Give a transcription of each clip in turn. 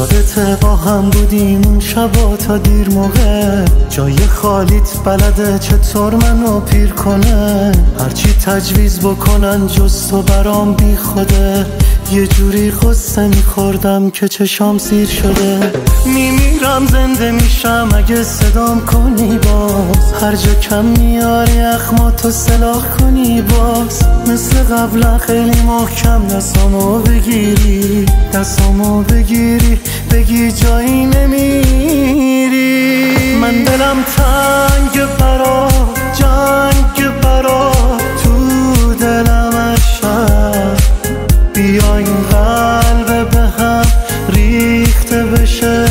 یادت با هم بودیم اون شبا تا دیر موقع، جای خالیت بلده چطور منو پیر کنه. هرچی تجویز بکنن جز تو برام بی خوده، یه جوری قصه میخوردم که چشام سیر شده. میمیرم زنده میشم اگه صدام کنی باز، هر جا کم میاری اخماتو سلاح کنی باز. مثل قبلا خیلی محکم دستامو بگیری، دستامو بگیری بگی جایی نمیری. من دلم تنگ برات، جنگ برات تو دلم عشق. بیا این قلب به هم ریخته بشه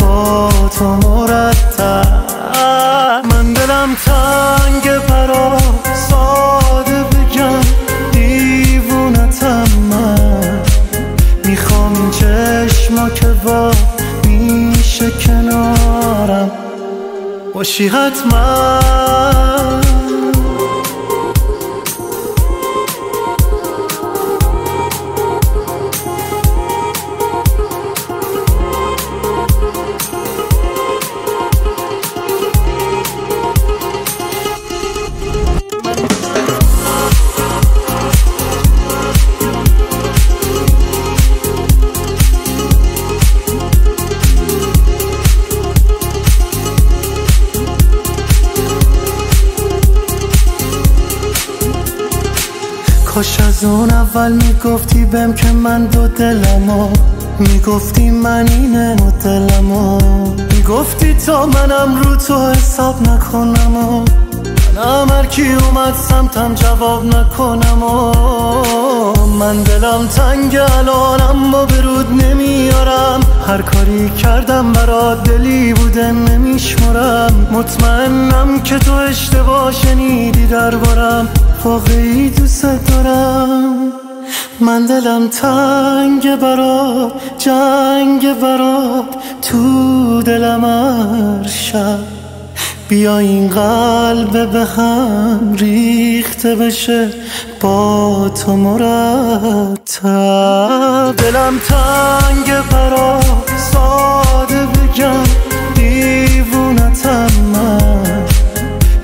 با تو مرتب. من دلم تنگ برات، ساده بگم دیوونتم من. میخوام این چشما که با میشه کنارم باشی حتما. کاش از اون اول میگفتی بهم که من دو دلمو، میگفتی من اینه دلمو، میگفتی تا منم رو تو حساب نکنم و منم هر کی اومد سمتم جواب نکنم. و من دلم تنگ الان اما برود نمیارم، هر کاری کردم برات دلی بوده نمیشمرم. مطمئنم که تو اشتباه شنیدی دربارم، واقعی دوست دارم. من دلم تنگ برات، جنگ برات تو دلم هر شب. بیا این قلب به هم ریخته بشه با تو مرتب. دلم تنگ برات، ساده بگم دیوونتم من.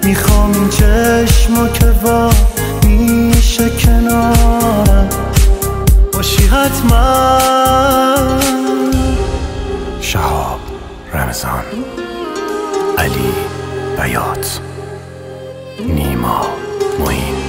میخوام این چشما که با میشه کنارم باشی حتما. شهاب رمضان، علی بیات، نیما معین.